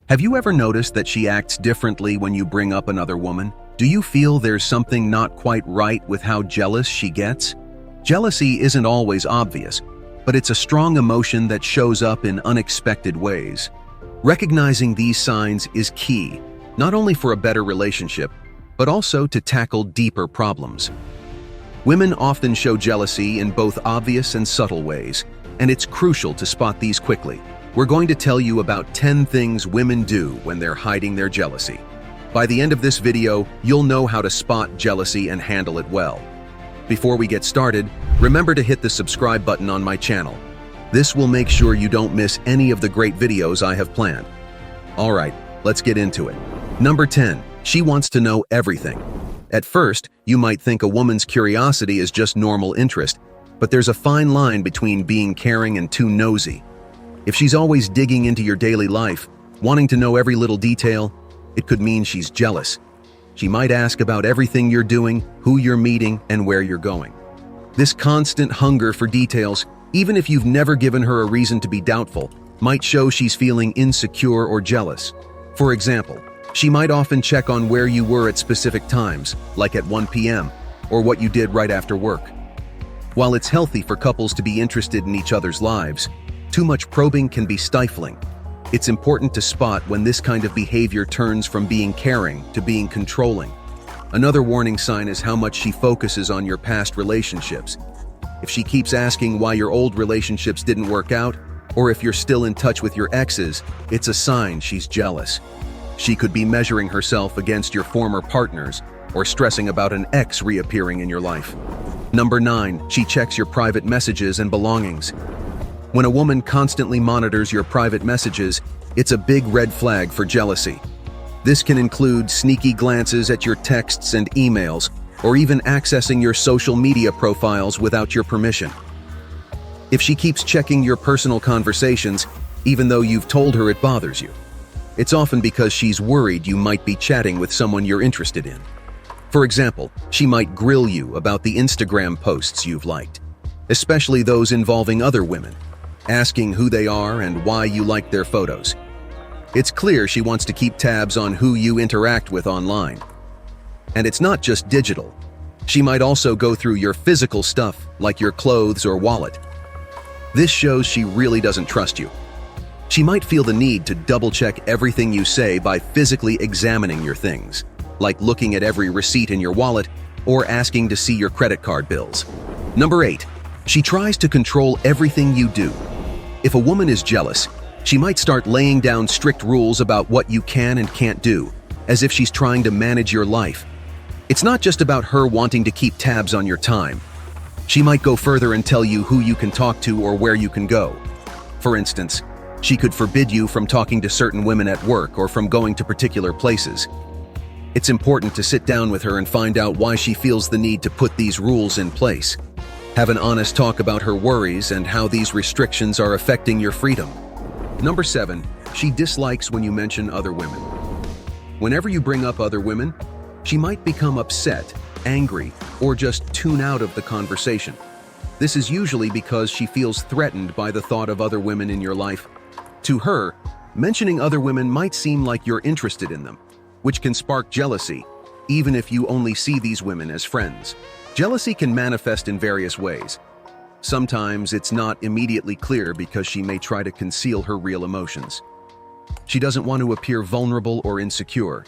Have you ever noticed that she acts differently when you bring up another woman? Do you feel there's something not quite right with how jealous she gets? Jealousy isn't always obvious, but it's a strong emotion that shows up in unexpected ways. Recognizing these signs is key, not only for a better relationship, but also to tackle deeper problems. Women often show jealousy in both obvious and subtle ways, and it's crucial to spot these quickly. We're going to tell you about 10 things women do when they're hiding their jealousy. By the end of this video, you'll know how to spot jealousy and handle it well. Before we get started, remember to hit the subscribe button on my channel. This will make sure you don't miss any of the great videos I have planned. Alright, let's get into it. Number 10. She wants to know everything. At first, you might think a woman's curiosity is just normal interest, but there's a fine line between being caring and too nosy. If she's always digging into your daily life, wanting to know every little detail, it could mean she's jealous. She might ask about everything you're doing, who you're meeting, and where you're going. This constant hunger for details, even if you've never given her a reason to be doubtful, might show she's feeling insecure or jealous. For example, she might often check on where you were at specific times, like at 1 p.m., or what you did right after work. While it's healthy for couples to be interested in each other's lives, too much probing can be stifling. It's important to spot when this kind of behavior turns from being caring to being controlling. Another warning sign is how much she focuses on your past relationships. If she keeps asking why your old relationships didn't work out, or if you're still in touch with your exes, it's a sign she's jealous. She could be measuring herself against your former partners, or stressing about an ex reappearing in your life. Number 9. She checks your private messages and belongings. When a woman constantly monitors your private messages, it's a big red flag for jealousy. This can include sneaky glances at your texts and emails, or even accessing your social media profiles without your permission. If she keeps checking your personal conversations, even though you've told her it bothers you, it's often because she's worried you might be chatting with someone you're interested in. For example, she might grill you about the Instagram posts you've liked, especially those involving other women, asking who they are and why you like their photos. It's clear she wants to keep tabs on who you interact with online. And it's not just digital. She might also go through your physical stuff, like your clothes or wallet. This shows she really doesn't trust you. She might feel the need to double-check everything you say by physically examining your things, like looking at every receipt in your wallet or asking to see your credit card bills. Number 8. She tries to control everything you do. If a woman is jealous, she might start laying down strict rules about what you can and can't do, as if she's trying to manage your life. It's not just about her wanting to keep tabs on your time. She might go further and tell you who you can talk to or where you can go. For instance, she could forbid you from talking to certain women at work or from going to particular places. It's important to sit down with her and find out why she feels the need to put these rules in place. Have an honest talk about her worries and how these restrictions are affecting your freedom. Number 7. She dislikes when you mention other women. Whenever you bring up other women, she might become upset, angry, or just tune out of the conversation. This is usually because she feels threatened by the thought of other women in your life. To her, mentioning other women might seem like you're interested in them, which can spark jealousy, even if you only see these women as friends. Jealousy can manifest in various ways. Sometimes it's not immediately clear because she may try to conceal her real emotions. She doesn't want to appear vulnerable or insecure.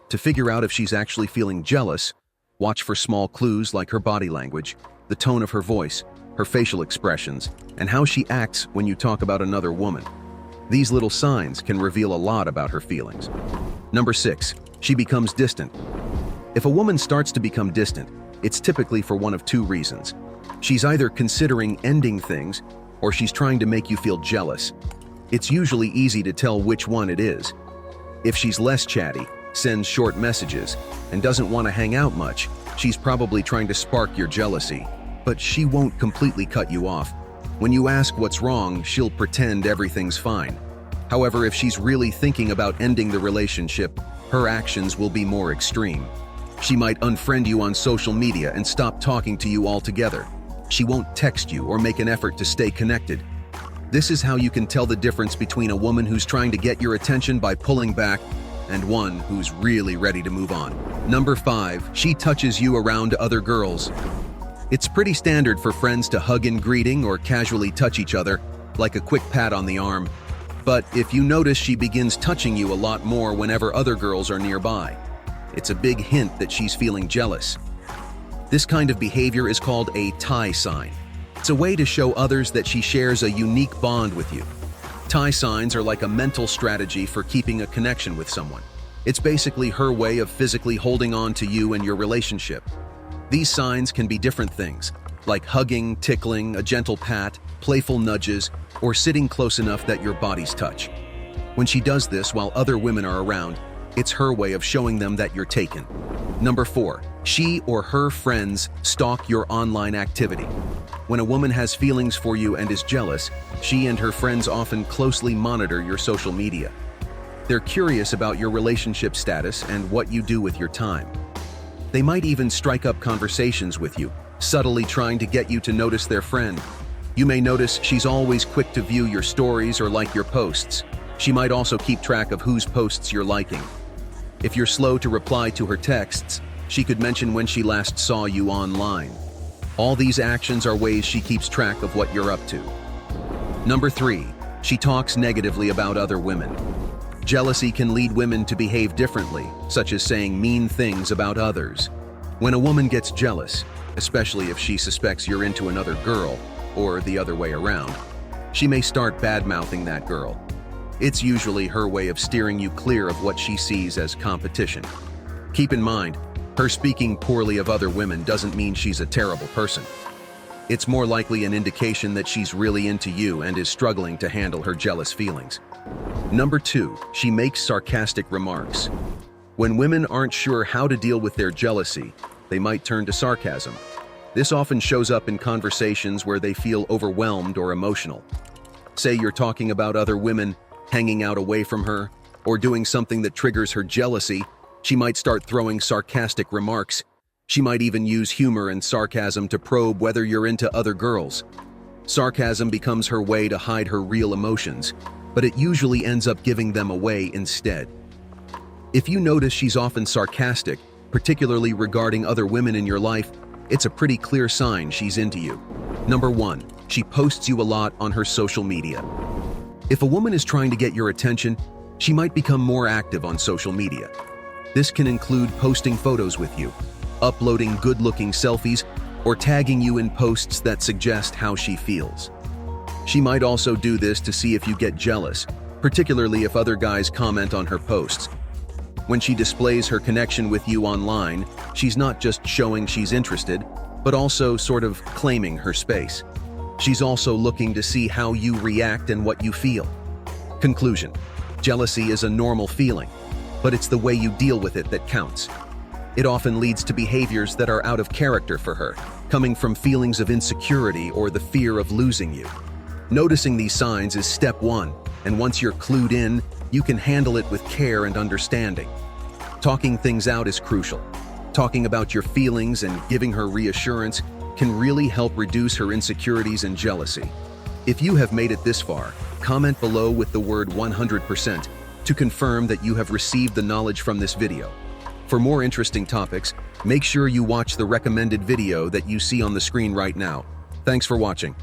To figure out if she's actually feeling jealous, watch for small clues like her body language, the tone of her voice, her facial expressions, and how she acts when you talk about another woman. These little signs can reveal a lot about her feelings. Number 6. She becomes distant. If a woman starts to become distant, it's typically for one of two reasons. She's either considering ending things, or she's trying to make you feel jealous. It's usually easy to tell which one it is. If she's less chatty, sends short messages, and doesn't want to hang out much, she's probably trying to spark your jealousy. But she won't completely cut you off. When you ask what's wrong, she'll pretend everything's fine. However, if she's really thinking about ending the relationship, her actions will be more extreme. She might unfriend you on social media and stop talking to you altogether. She won't text you or make an effort to stay connected. This is how you can tell the difference between a woman who's trying to get your attention by pulling back and one who's really ready to move on. Number 5, she touches you around other girls. It's pretty standard for friends to hug in greeting or casually touch each other, like a quick pat on the arm. But if you notice she begins touching you a lot more whenever other girls are nearby, it's a big hint that she's feeling jealous. This kind of behavior is called a tie sign. It's a way to show others that she shares a unique bond with you. Tie signs are like a mental strategy for keeping a connection with someone. It's basically her way of physically holding on to you and your relationship. These signs can be different things, like hugging, tickling, a gentle pat, playful nudges, or sitting close enough that your bodies touch. When she does this while other women are around, it's her way of showing them that you're taken. Number 4, she or her friends stalk your online activity. When a woman has feelings for you and is jealous, she and her friends often closely monitor your social media. They're curious about your relationship status and what you do with your time. They might even strike up conversations with you, subtly trying to get you to notice their friend. You may notice she's always quick to view your stories or like your posts. She might also keep track of whose posts you're liking. If you're slow to reply to her texts, she could mention when she last saw you online. All these actions are ways she keeps track of what you're up to. Number 3, she talks negatively about other women. Jealousy can lead women to behave differently, such as saying mean things about others. When a woman gets jealous, especially if she suspects you're into another girl, or the other way around, she may start bad-mouthing that girl. It's usually her way of steering you clear of what she sees as competition. Keep in mind, her speaking poorly of other women doesn't mean she's a terrible person. It's more likely an indication that she's really into you and is struggling to handle her jealous feelings. Number 2, she makes sarcastic remarks. When women aren't sure how to deal with their jealousy, they might turn to sarcasm. This often shows up in conversations where they feel overwhelmed or emotional. Say you're talking about other women, hanging out away from her, or doing something that triggers her jealousy, she might start throwing sarcastic remarks. She might even use humor and sarcasm to probe whether you're into other girls. Sarcasm becomes her way to hide her real emotions, but it usually ends up giving them away instead. If you notice she's often sarcastic, particularly regarding other women in your life, it's a pretty clear sign she's into you. Number 1, she posts you a lot on her social media. If a woman is trying to get your attention, she might become more active on social media. This can include posting photos with you, uploading good-looking selfies, or tagging you in posts that suggest how she feels. She might also do this to see if you get jealous, particularly if other guys comment on her posts. When she displays her connection with you online, she's not just showing she's interested, but also sort of claiming her space. She's also looking to see how you react and what you feel. Conclusion: jealousy is a normal feeling, but it's the way you deal with it that counts. It often leads to behaviors that are out of character for her, coming from feelings of insecurity or the fear of losing you. Noticing these signs is step 1, and once you're clued in, you can handle it with care and understanding. Talking things out is crucial. Talking about your feelings and giving her reassurance can really help reduce her insecurities and jealousy. If you have made it this far, comment below with the word 100% to confirm that you have received the knowledge from this video. For more interesting topics, make sure you watch the recommended video that you see on the screen right now. Thanks for watching.